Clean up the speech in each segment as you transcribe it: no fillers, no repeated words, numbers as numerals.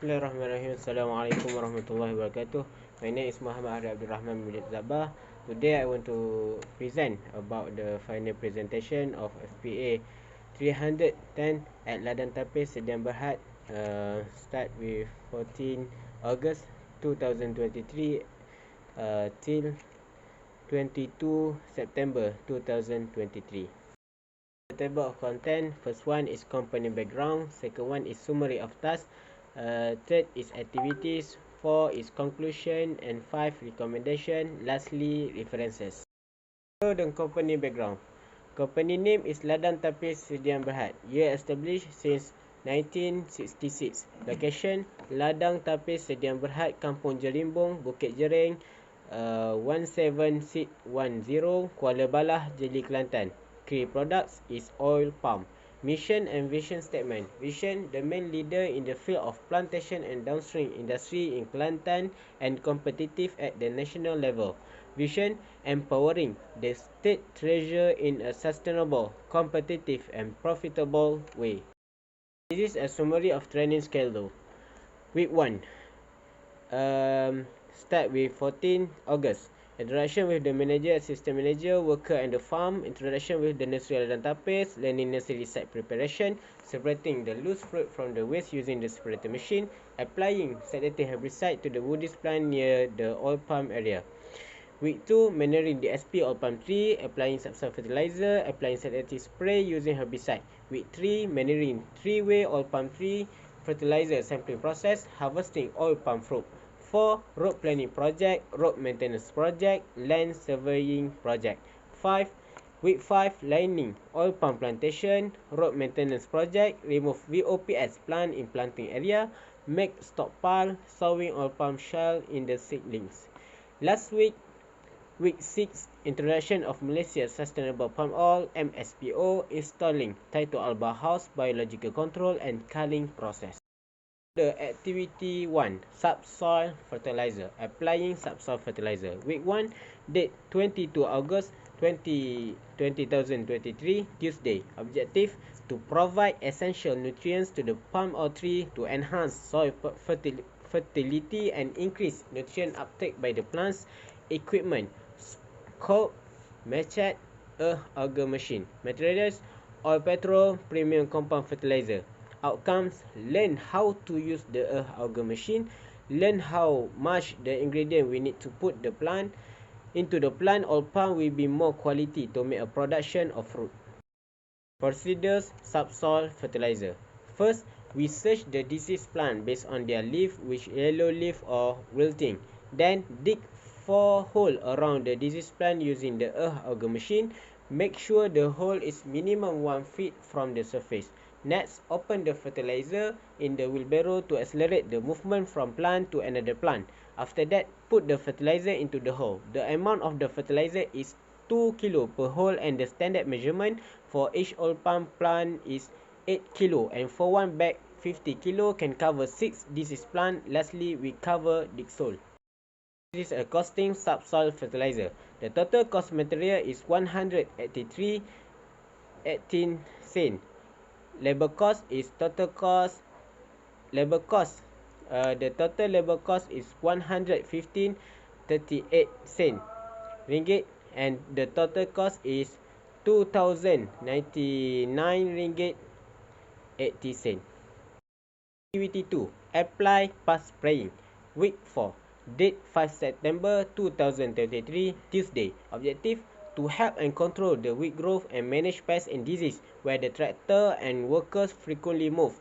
Bismillahirrahmanirrahim. Assalamualaikum warahmatullahi wabarakatuh. My name is Muhammad Hari Abdul Rahman bin Zabah. Today I want to present about the final presentation of FPA310 at Ladang Tapis, Sdn Bhd. Start with 14 August 2023 till 22 September 2023. The table of content, first one is component background, second one is summary of tasks, third is activities, 4 is conclusion, and 5 recommendation, lastly references. So the company background. Company name is Ladang Tapis Sdn Bhd. Year established since 1966. Location Ladang Tapis Sdn Bhd, Kampung Jerimbung, Bukit Jereng, 17610, Kuala Balah, Jeli, Kelantan. Key products is oil palm. Mission and vision statement. Vision, the main leader in the field of plantation and downstream industry in Kelantan and competitive at the national level. Vision, empowering the state treasure in a sustainable, competitive and profitable way. This is a summary of training schedule. Week 1. Start with 14 August. Introduction with the manager, assistant manager, worker and the farm. Introduction with the nursery Ladang Tapis. Learning nursery site preparation. Separating the loose fruit from the waste using the separator machine. Applying sedative herbicide to the woody plant near the oil palm area. Week 2, manuring the SP oil palm tree. Applying subsoil fertilizer. Applying sedative spray using herbicide. Week 3, manuring 3-way oil palm tree. Fertilizer sampling process. Harvesting oil palm fruit. 4. Road planning project, road maintenance project, land surveying project. 5. Week 5, lining oil palm plantation, road maintenance project, remove VOPS plant in planting area, make stockpile, sowing oil palm shell in the seedlings. Last week, week 6, introduction of Malaysia Sustainable Palm Oil, MSPO, installing Taito Alba House, biological control and culling process. The activity 1, subsoil fertilizer. Applying subsoil fertilizer. Week 1, date 22 August 2023, Tuesday. Objective, to provide essential nutrients to the palm oil tree to enhance soil fertility and increase nutrient uptake by the plants. Equipment, scope, machete, auger machine. Materials, oil petrol, premium compound fertilizer. Outcomes, learn how to use the auger machine, learn how much the ingredient we need to put the plant into the plant or palm will be more quality to make a production of fruit. Procedures, subsoil fertilizer. First, we search the diseased plant based on their leaf, which yellow leaf or wilting. Then dig 4 holes around the diseased plant using the auger machine. Make sure the hole is minimum 1 feet from the surface. Next, open the fertilizer in the wheelbarrow to accelerate the movement from plant to another plant. After that, put the fertilizer into the hole. The amount of the fertilizer is 2 kg per hole and the standard measurement for each oil palm plant is 8 kg, and for one bag 50 kg can cover 6 diseased plants. Lastly, we cover Dixol. This is a costing subsoil fertilizer. The total cost material is 183.18 cents. Labor cost is the total labor cost is 115.38 cents ringgit, and the total cost is 2099 ringgit 80 cents. Activity 2, apply past spraying. Week 4, date 5 September 2023, Tuesday. Objective, to help and control the weed growth and manage pests and disease where the tractor and workers frequently move.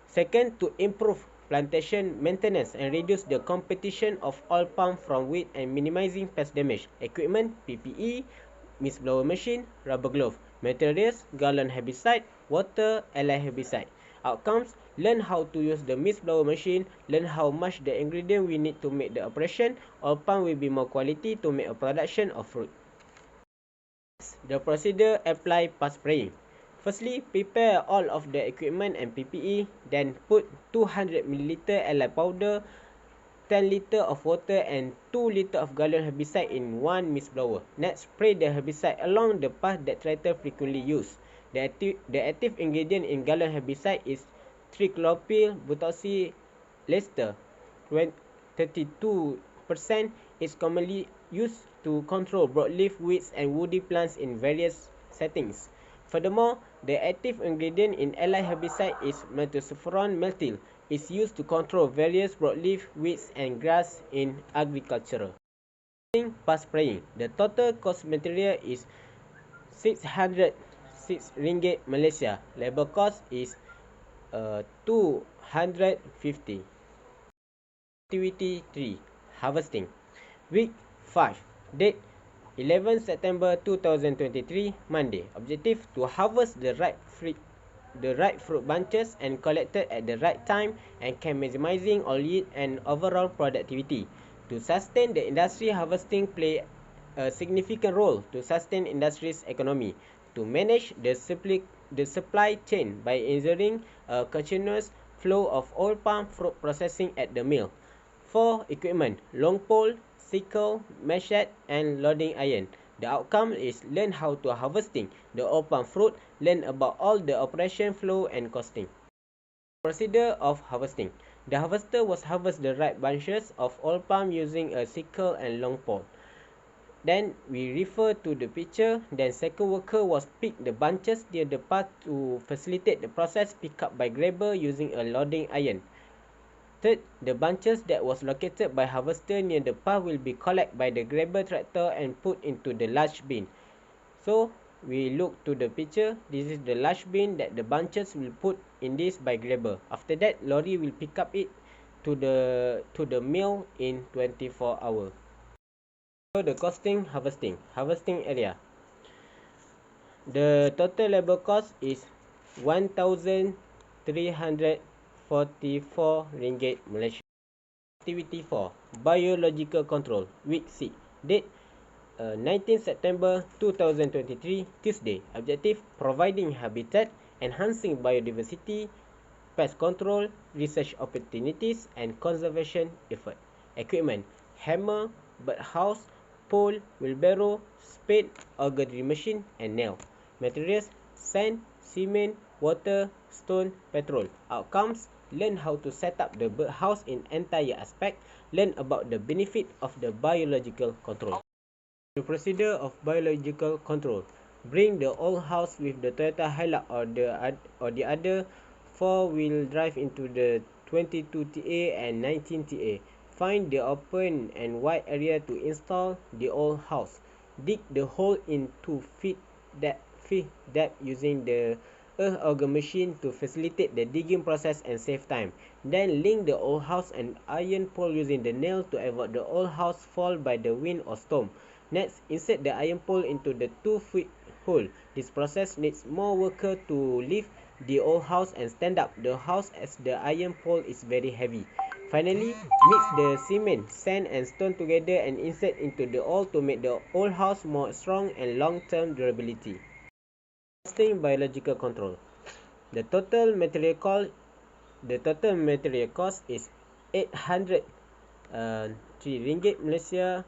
Second, to improve plantation maintenance and reduce the competition of oil palm from weed and minimizing pest damage. Equipment, PPE, mist blower machine, rubber glove. Materials, gallon herbicide, water, allied herbicide. Outcomes, learn how to use the mist blower machine, learn how much the ingredient we need to make the operation. Oil palm will be more quality to make a production of fruit. The procedure, apply past spraying. Firstly, prepare all of the equipment and PPE, then put 200 ml allied powder, 10 liters of water and 2 liters of gallon herbicide in one mist blower. Next, spray the herbicide along the path that tractor frequently use. The active ingredient in gallon herbicide is triclopyr, butoxy, Leicester 32% is commonly used to control broadleaf weeds and woody plants in various settings. Furthermore, the active ingredient in allied herbicide is methoxyferone methyl is used to control various broadleaf weeds and grass in agriculture. Past spraying. The total cost material is 606 ringgit Malaysia. Labor cost is 250. Activity 3. Harvesting. Week 5. Date 11 September 2023, Monday. Objective to harvest the ripe fruit bunches and collected at the right time and can maximizing all yield and overall productivity. To sustain the industry, harvesting play a significant role to sustain industry's economy. To manage the supply chain by ensuring a continuous flow of oil palm fruit processing at the mill. 4. Equipment: long pole, sickle, machete, and loading iron. The outcome is learn how to harvesting the oil palm fruit, learn about all the operation flow and costing. Procedure of harvesting. The harvester was harvest the ripe bunches of oil palm using a sickle and long pole. Then we refer to the picture. Then second worker was pick the bunches near the path to facilitate the process pick up by grabber using a loading iron. Third, the bunches that was located by harvester near the path will be collected by the grabber tractor and put into the large bin. So we look to the picture. This is the large bin that the bunches will put in this by grabber. After that, lorry will pick up it to the mill in 24 hours. So the costing harvesting area. The total labor cost is 1,344 ringgit Malaysia. Activity 4. Biological control. Week 6. Date 19 September 2023, Tuesday. Objective: providing habitat, enhancing biodiversity, pest control, research opportunities, and conservation effort. Equipment: hammer, birdhouse, pole, wheelbarrow, spade, auger drill machine, and nail. Materials: sand, cement, water, stone, petrol. Outcomes: learn how to set up the birdhouse in entire aspect, learn about the benefit of the biological control. The procedure of biological control. Bring the old house with the Toyota Hilux or the other four-wheel drive into the 22 TA and 19 TA. Find the open and wide area to install the old house. Dig the hole in 2 feet depth using the earth auger machine to facilitate the digging process and save time. Then link the old house and iron pole using the nail to avoid the old house fall by the wind or storm. Next, insert the iron pole into the 2-foot hole. This process needs more worker to lift the old house and stand up the house as the iron pole is very heavy. Finally, mix the cement, sand and stone together and insert into the hole to make the old house more strong and long-term durability. Testing biological control. The total material cost is 803 ringgit Malaysia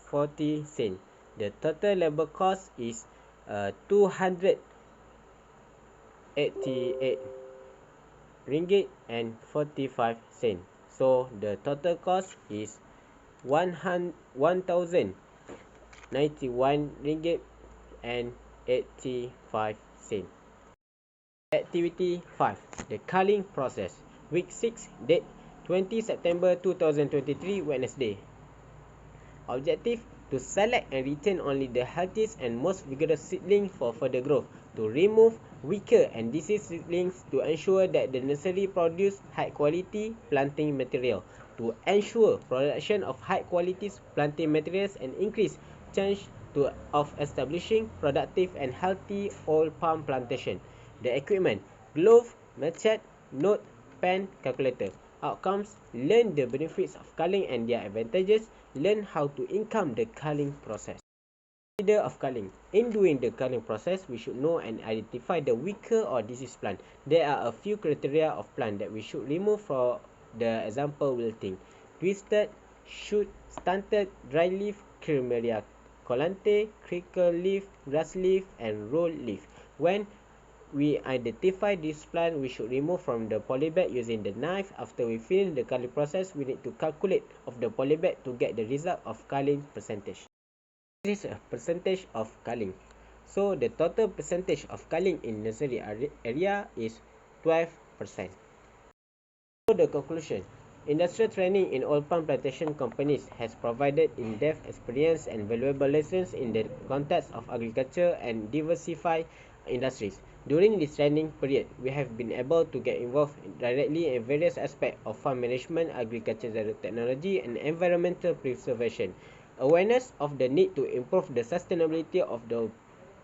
40 sen. The total labor cost is 288 ringgit and 45 sen. So the total cost is 1,091 ringgit and 85 sen. Activity 5. The culling process. Week 6, date 20 September 2023, Wednesday. Objective: to select and retain only the healthiest and most vigorous seedlings for further growth, to remove weaker and diseased seedlings, to ensure that the nursery produce high quality planting material, to ensure production of high quality planting materials and increase chance of establishing productive and healthy oil palm plantation. The equipment: glove, machete, note, pen, calculator. Outcomes: learn the benefits of culling and their advantages, learn how to income the culling process. Procedure of culling. In doing the culling process, we should know and identify the weaker or diseased plant. There are a few criteria of plant that we should remove for the example wilting: twisted, shoot, stunted, dry leaf, Cremeria colante, crinkle leaf, grass leaf, and roll leaf. When we identify this plant we should remove from the polybag using the knife. After we finish the culling process, we need to calculate of the polybag to get the result of culling percentage. This is a percentage of culling. So the total percentage of culling in nursery area is 12%. So the conclusion, industrial training in oil palm plantation companies has provided in-depth experience and valuable lessons in the context of agriculture and diversified industries. During this training period, we have been able to get involved directly in various aspects of farm management, agricultural technology, and environmental preservation. Awareness of the need to improve the sustainability of the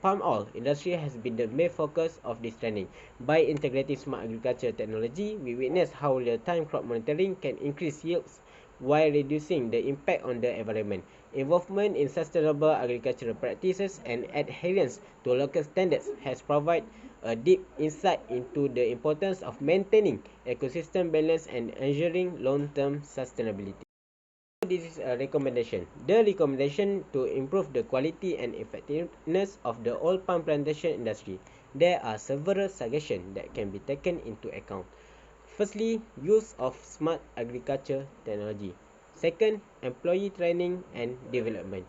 palm oil industry has been the main focus of this training. By integrating smart agriculture technology, we witness how real-time crop monitoring can increase yields while reducing the impact on the environment. Involvement in sustainable agricultural practices and adherence to local standards has provided a deep insight into the importance of maintaining ecosystem balance and ensuring long-term sustainability. This is a recommendation. The recommendation to improve the quality and effectiveness of the oil palm plantation industry. There are several suggestions that can be taken into account. Firstly, use of smart agriculture technology. Second, employee training and development.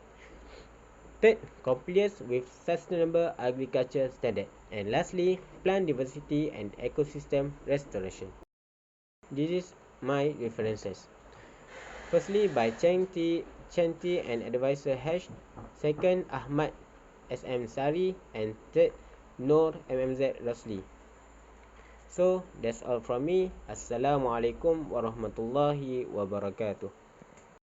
Third, compliance with sustainable agriculture standard. And lastly, plant diversity and ecosystem restoration. This is my references. Firstly, by Chen Ti and advisor Hash. Second, Ahmad SM Sari. And third, Noor MMZ Rosli. So, that's all from me. Assalamualaikum warahmatullahi wabarakatuh.